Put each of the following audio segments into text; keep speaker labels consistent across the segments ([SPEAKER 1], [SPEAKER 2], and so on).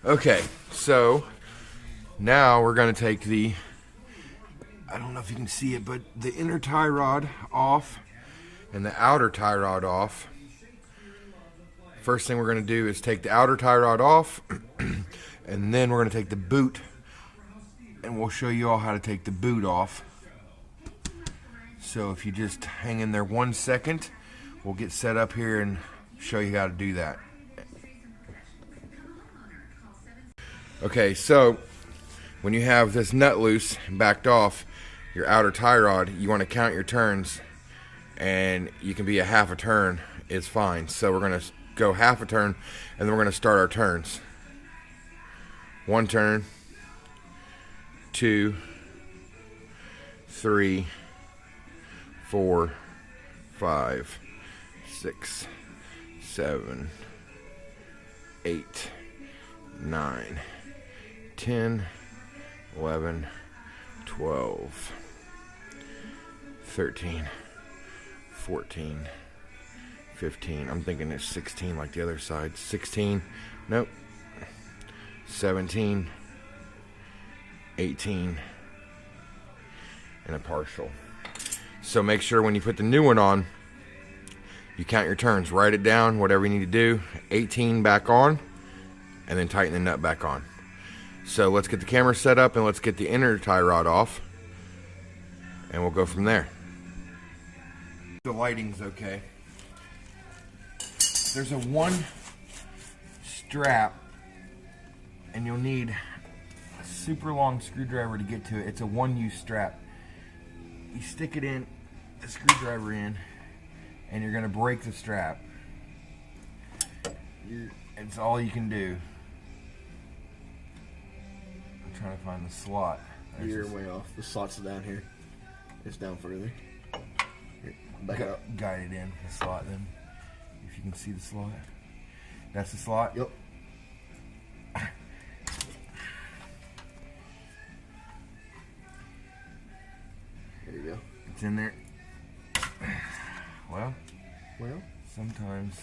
[SPEAKER 1] Okay, so now we're going to take the, I don't know if you can see it, but the inner tie rod off and the outer tie rod off. First thing we're going to do is take the outer tie rod off, and then we're going to take the boot, and we'll show you all how to take the boot off. So if you just hang in there 1 second, we'll get set up here and show you how to do that. Okay, so when you have this nut loose and backed off your outer tie rod, you want to count your turns, and you can be a half a turn is fine. So we're going to go half a turn, and then we're going to start our turns. 1 turn, 2, 3, 4, 5, 6, 7, 8, 9, 10, 11, 12, 13, 14, 15. I'm thinking it's 16 like the other side. 16. Nope. 17, 18, and a partial. So make sure when you put the new one on, you count your turns. Write it down, whatever you need to do. 18 back on, and then tighten the nut back on. So let's get the camera set up, and let's get the inner tie rod off, and we'll go from there. The lighting's okay. There's a 1 strap, and you'll need a super long screwdriver to get to it. It's a 1-use strap. You stick it in, the screwdriver in, and you're going to break the strap. It's all you can do. I'm trying to find the slot.
[SPEAKER 2] You're way off. The slot's down here. It's down further. Here, back up.
[SPEAKER 1] Guide it in the slot then. If you can see the slot. That's the slot?
[SPEAKER 2] Yep. There you go.
[SPEAKER 1] It's in there. Well, sometimes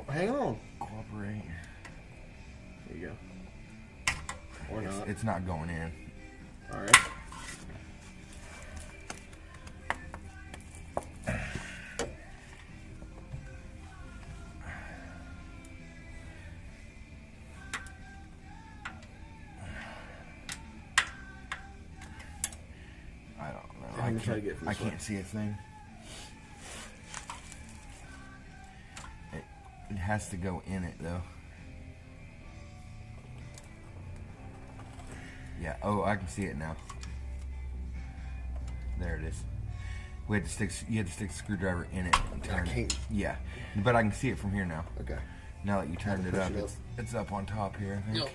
[SPEAKER 2] hang on.
[SPEAKER 1] Cooperate.
[SPEAKER 2] There you go. Or not.
[SPEAKER 1] It's not going in.
[SPEAKER 2] Alright.
[SPEAKER 1] I don't know. I can't see a thing. It has to go in it though. Yeah, oh, I can see it now. There it is. You had to stick the screwdriver in it and turn it. Yeah, but I can see it from here now.
[SPEAKER 2] Okay.
[SPEAKER 1] Now that you turned it up, it's up on top here, I think.
[SPEAKER 2] Yep.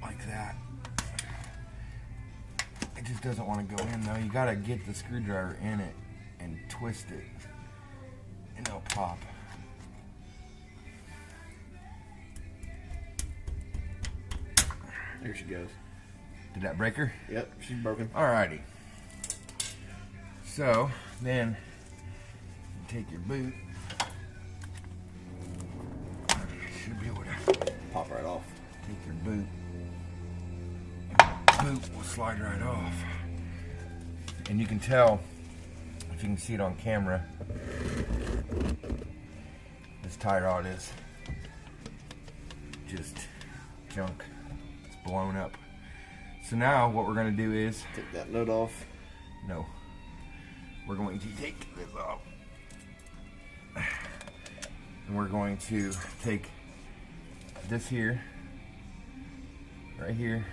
[SPEAKER 1] Like that. It just doesn't want to go in though. You gotta get the screwdriver in it and twist it, and it'll pop.
[SPEAKER 2] There she goes.
[SPEAKER 1] Did that break her?
[SPEAKER 2] Yep, she's broken.
[SPEAKER 1] Alrighty. So then you take your boot. Should be able to
[SPEAKER 2] pop right off.
[SPEAKER 1] Take your boot. Boot will slide right off. And you can tell, if you can see it on camera, this tie rod is just junk. It's blown up. So now what we're going to do is
[SPEAKER 2] take that nut off.
[SPEAKER 1] No. We're going to take this off. And we're going to take this here, right here,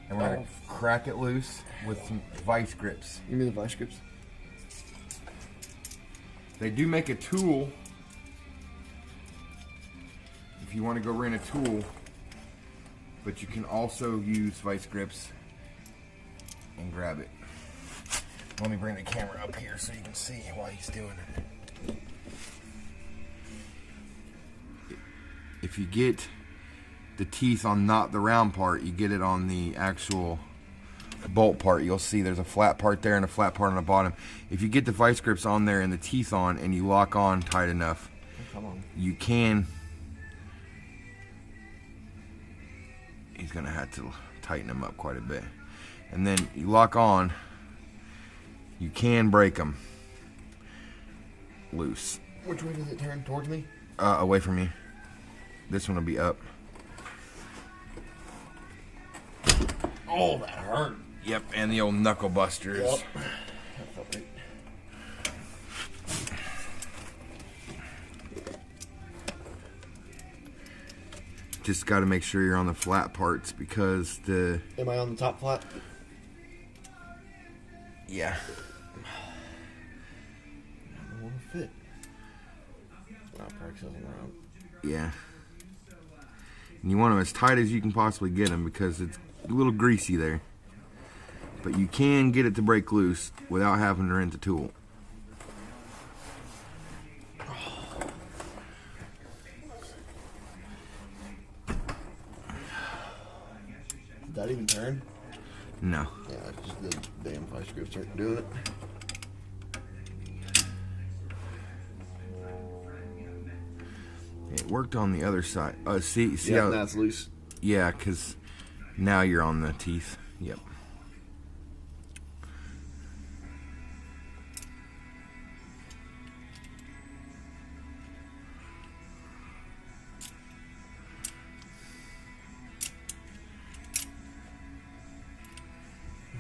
[SPEAKER 1] and we're going to crack it loose with some vice grips.
[SPEAKER 2] You mean the vice grips?
[SPEAKER 1] They do make a tool if you want to go rent a tool, but you can also use vice grips and grab it. Let me bring the camera up here so you can see while he's doing it. If you get the teeth on not the round part, you get it on the actual bolt part, you'll see there's a flat part there and a flat part on the bottom. If you get the vice grips on there and the teeth on and you lock on tight enough,
[SPEAKER 2] Come on.
[SPEAKER 1] You can. He's gonna have to tighten them up quite a bit, and then you lock on. You can break them loose.
[SPEAKER 2] Which way does it turn? Towards me?
[SPEAKER 1] Away from you. This one will be up.
[SPEAKER 2] Oh, that hurt.
[SPEAKER 1] Yep, and the old knuckle busters.
[SPEAKER 2] Yep. That felt right.
[SPEAKER 1] Just got to make sure you're on the flat parts because the.
[SPEAKER 2] Am I on the top flat?
[SPEAKER 1] Yeah.
[SPEAKER 2] I don't want to fit. Practice isn't around.
[SPEAKER 1] Yeah. And you want them as tight as you can possibly get them because it's a little greasy there. But you can get it to break loose without having to rent a tool.
[SPEAKER 2] Did that even turn?
[SPEAKER 1] No.
[SPEAKER 2] Yeah, it's just the damn vice grip starting doing it.
[SPEAKER 1] It worked on the other side. See
[SPEAKER 2] Yeah,
[SPEAKER 1] how
[SPEAKER 2] that's loose.
[SPEAKER 1] Yeah, because now you're on the teeth. Yep.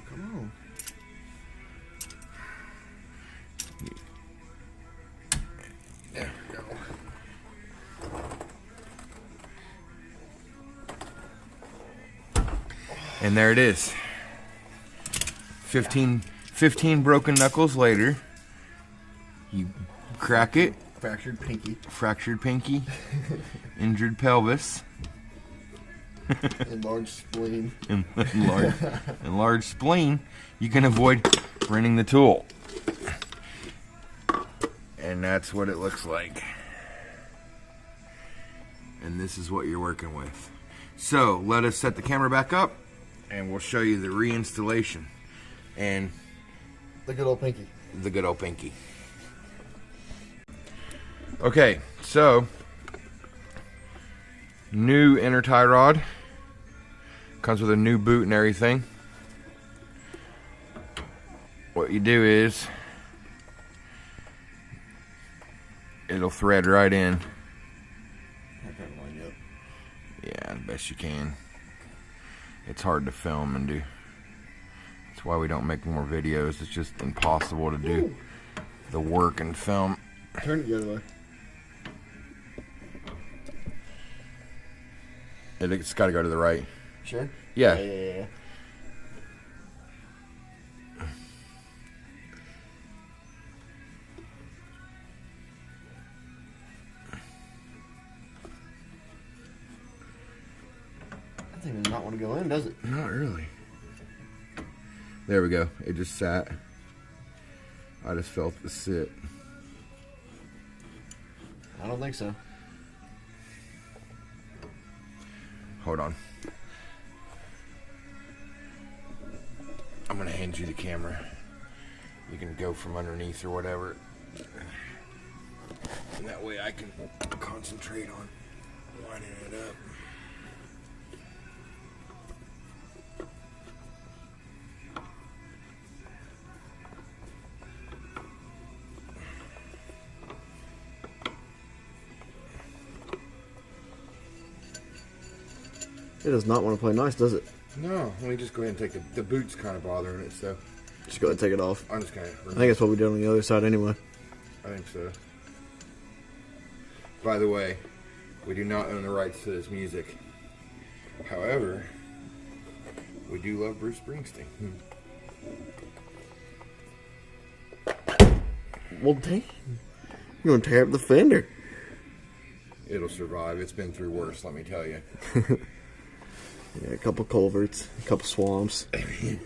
[SPEAKER 2] Come on.
[SPEAKER 1] There we go. And there it is. 15 broken knuckles later. You crack it.
[SPEAKER 2] Fractured pinky.
[SPEAKER 1] Fractured pinky. Injured pelvis.
[SPEAKER 2] Enlarged spleen.
[SPEAKER 1] Enlarged spleen. You can avoid renting the tool. And that's what it looks like. And this is what you're working with. So let us set the camera back up and we'll show you the reinstallation and
[SPEAKER 2] The good old pinky.
[SPEAKER 1] the good old pinky. Okay, so new inner tie rod. Comes with a new boot and everything. What you do is it'll thread right in.
[SPEAKER 2] I'm trying to line you up.
[SPEAKER 1] Yeah, the best you can. It's hard to film and do. That's why we don't make more videos. It's just impossible to do the work and film.
[SPEAKER 2] Turn it the other way.
[SPEAKER 1] It's got to go to the right.
[SPEAKER 2] Sure?
[SPEAKER 1] Yeah.
[SPEAKER 2] Yeah. That thing does not want to go in, does it?
[SPEAKER 1] Not really. There we go. It just sat. I just felt it sit.
[SPEAKER 2] I don't think so.
[SPEAKER 1] Hold on. I'm going to hand you the camera. You can go from underneath or whatever. And that way I can concentrate on lining it up.
[SPEAKER 2] It does not want to play nice, does it?
[SPEAKER 1] No, let me just go ahead and take the boot's kind of bothering it, so
[SPEAKER 2] Just go ahead and take it off.
[SPEAKER 1] I'm just going to.
[SPEAKER 2] I think that's what we did on the other side anyway.
[SPEAKER 1] I think so. By the way, we do not own the rights to this music. However, we do love Bruce Springsteen.
[SPEAKER 2] Well, dang. You're going to tear up the fender.
[SPEAKER 1] It'll survive. It's been through worse, let me tell you.
[SPEAKER 2] Yeah, a couple culverts, a couple swamps.
[SPEAKER 1] It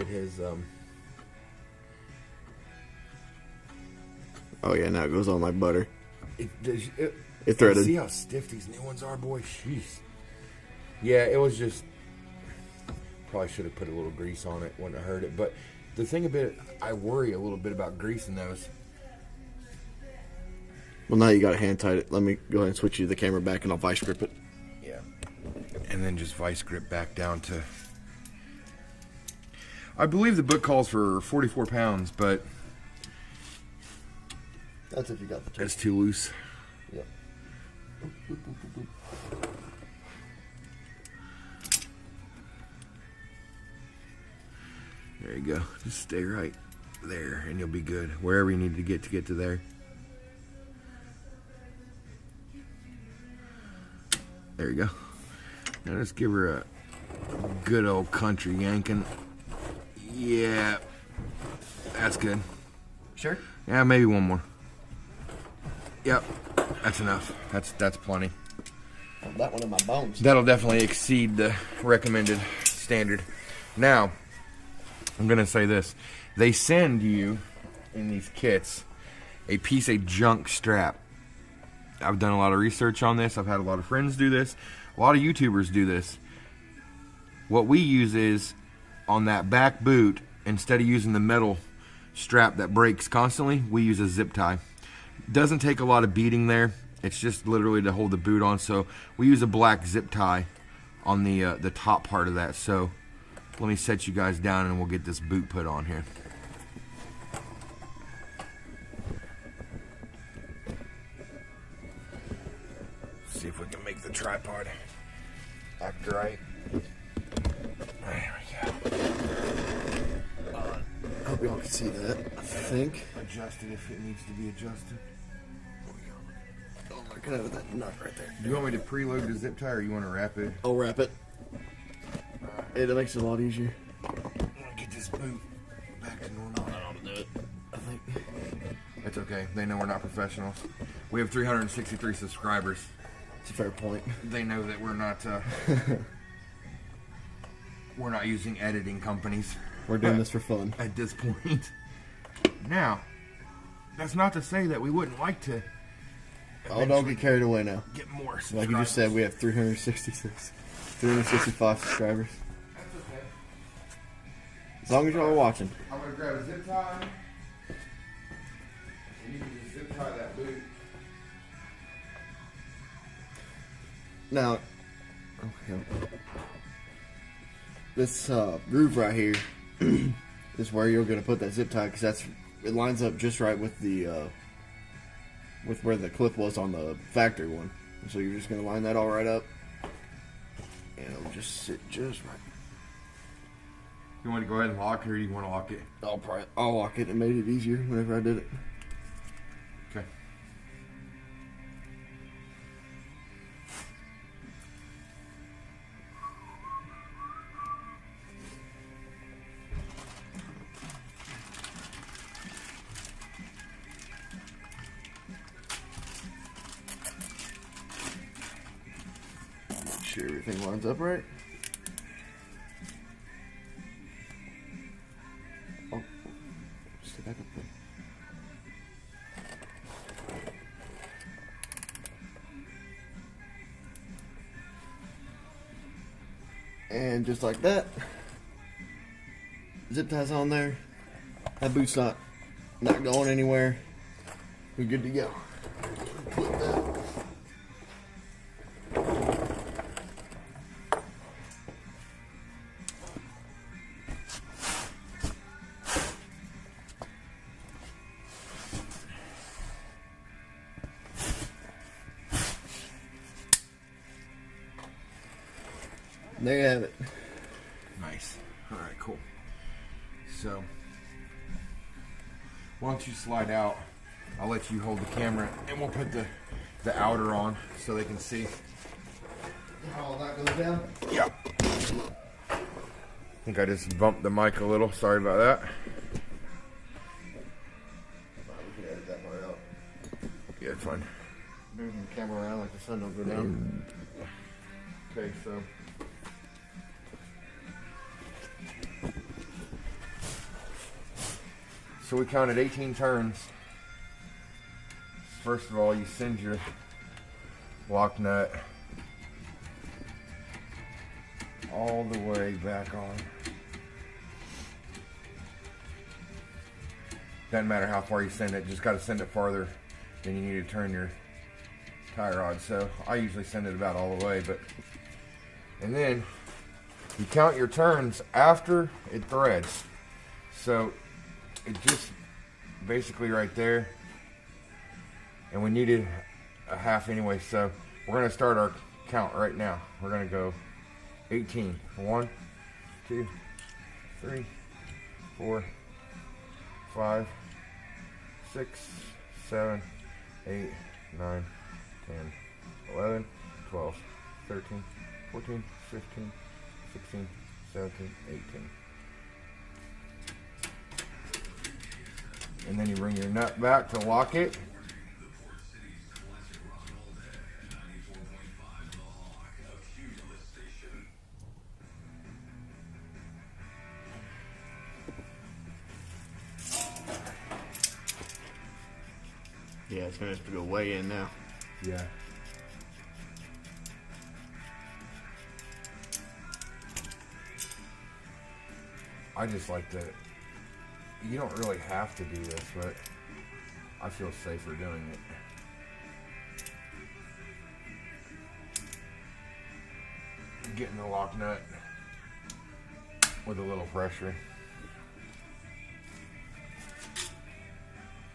[SPEAKER 1] has,
[SPEAKER 2] Oh, yeah, now it goes on like butter.
[SPEAKER 1] It
[SPEAKER 2] threaded.
[SPEAKER 1] See how stiff these new ones are, boy? Jeez. Yeah, it was just... Probably should have put a little grease on it. Wouldn't have hurt it. But the thing about it, I worry a little bit about greasing those.
[SPEAKER 2] Well, now you got to hand tight it. Let me go ahead and switch you the camera back, and I'll vice grip it.
[SPEAKER 1] Yeah. And then just vice grip back down to... I believe the book calls for 44 pounds, but...
[SPEAKER 2] That's if you got the tape.
[SPEAKER 1] That's too loose.
[SPEAKER 2] Yep.
[SPEAKER 1] There you go. Just stay right there, and you'll be good. Wherever you need to get to there. There you go. Now let's give her a good old country yanking. Yeah. That's good.
[SPEAKER 2] Sure?
[SPEAKER 1] Yeah, maybe one more. Yep. That's enough. That's plenty.
[SPEAKER 2] That one in my bones.
[SPEAKER 1] That'll definitely exceed the recommended standard. Now, I'm going to say this. They send you, in these kits, a piece of junk strap. I've done a lot of research on this. I've had a lot of friends do this. A lot of YouTubers do this. What we use is, on that back boot, instead of using the metal strap that breaks constantly, we use a zip tie. Doesn't take a lot of beating there. It's just literally to hold the boot on. So we use a black zip tie on the top part of that. So let me set you guys down and we'll get this boot put on here. See if we can make the tripod act right. There we go.
[SPEAKER 2] I hope y'all can see that. I think.
[SPEAKER 1] Adjust it if it needs to be adjusted.
[SPEAKER 2] Oh, look at that nut right there.
[SPEAKER 1] Do you want me to preload the zip tie or you want to wrap it?
[SPEAKER 2] I'll wrap it. It makes it a lot easier.
[SPEAKER 1] Get this boot back to normal.
[SPEAKER 2] I don't know how to do it. I think.
[SPEAKER 1] It's okay. They know we're not professionals. We have 363 subscribers.
[SPEAKER 2] It's a fair point.
[SPEAKER 1] They know that we're not we're not using editing companies.
[SPEAKER 2] We're doing this for fun.
[SPEAKER 1] At this point. Now, that's not to say that we wouldn't like to.
[SPEAKER 2] Oh, don't get carried away now.
[SPEAKER 1] Get more subscribers.
[SPEAKER 2] Like you just said, we have 365 subscribers.
[SPEAKER 1] That's okay.
[SPEAKER 2] As long as y'all are watching.
[SPEAKER 1] I'm gonna grab a zip tie. And you can just zip tie that boot.
[SPEAKER 2] Now, okay. This groove right here is where you're gonna put that zip tie, because it lines up just right with the with where the clip was on the factory one. So you're just gonna line that all right up, and it'll just sit just right.
[SPEAKER 1] You want to go ahead and lock it, or you want to lock it?
[SPEAKER 2] I'll lock it. It made it easier whenever I did it.
[SPEAKER 1] Okay.
[SPEAKER 2] Make sure everything lines up right. Oh, stay back up there. And just like that, zip ties on there. That boot's not going anywhere. We're good to go. Put that. There you have it.
[SPEAKER 1] Nice. All right, cool. So, why don't you slide out? I'll let you hold the camera, and we'll put the outer on so they can see.
[SPEAKER 2] How that goes down?
[SPEAKER 1] Yeah. I think I just bumped the mic a little. Sorry about that.
[SPEAKER 2] We can edit that part out.
[SPEAKER 1] Yeah, it's fine.
[SPEAKER 2] Moving the camera around like the sun don't go down.
[SPEAKER 1] Okay, so. So we counted 18 turns. First of all, you send your lock nut all the way back on. Doesn't matter how far you send it, just got to send it farther then you need to turn your tie rod. So I usually send it about all the way, and then you count your turns after it threads. So it just basically right there, and we needed a half anyway, so we're going to start our count right now. We're going to go 18. 1, 2, 3, 4, 5, 6, 7, 8, 9, 10, 11, 12, 13, 14, 15, 16, 17, 18. And then you bring your nut back to lock it.
[SPEAKER 2] Yeah, it's gonna have to go way in now.
[SPEAKER 1] Yeah. I just like that. You don't really have to do this, but I feel safer doing it. Getting the lock nut with a little pressure.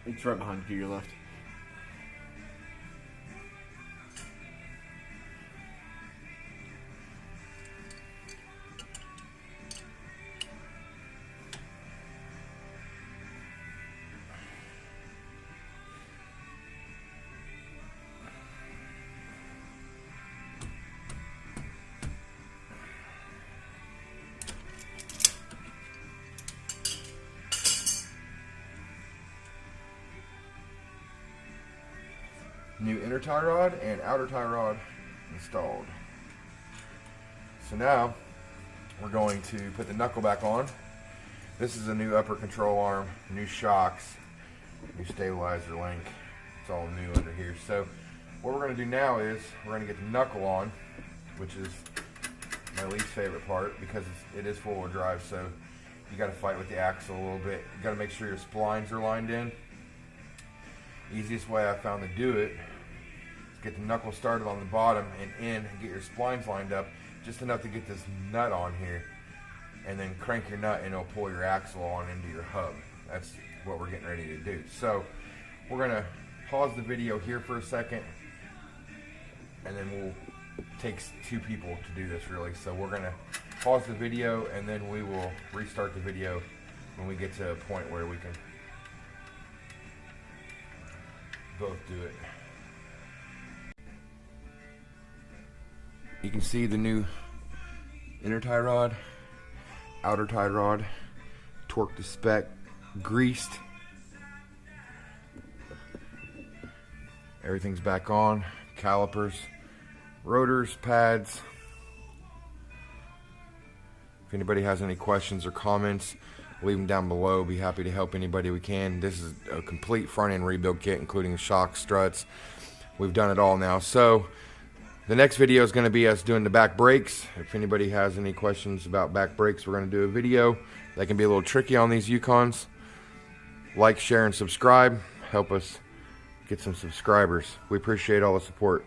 [SPEAKER 2] It's right behind you to your left.
[SPEAKER 1] New inner tie rod and outer tie rod installed. So now we're going to put the knuckle back on. This is a new upper control arm, new shocks, new stabilizer link. It's all new under here. So what we're going to do now is we're going to get the knuckle on, which is my least favorite part because it is four-wheel drive, so you got to fight with the axle a little bit. You got to make sure your splines are lined in. Easiest way I found to do it is get the knuckle started on the bottom and in, and get your splines lined up just enough to get this nut on here, and then crank your nut and it'll pull your axle on into your hub. That's what we're getting ready to do. So we're gonna pause the video here for a second, and then we'll take 2 people to do this really. So we're gonna pause the video and then we will restart the video when we get to a point where we can both do it. You can see the new inner tie rod, outer tie rod, torque to spec, greased. Everything's back on, calipers, rotors, pads. If anybody has any questions or comments, leave them down below. Be happy to help anybody we can. This is a complete front end rebuild kit, including shocks, struts. We've done it all now. So the next video is going to be us doing the back brakes. If anybody has any questions about back brakes, we're going to do a video. That can be a little tricky on these Yukons. Like, share, and subscribe. Help us get some subscribers. We appreciate all the support.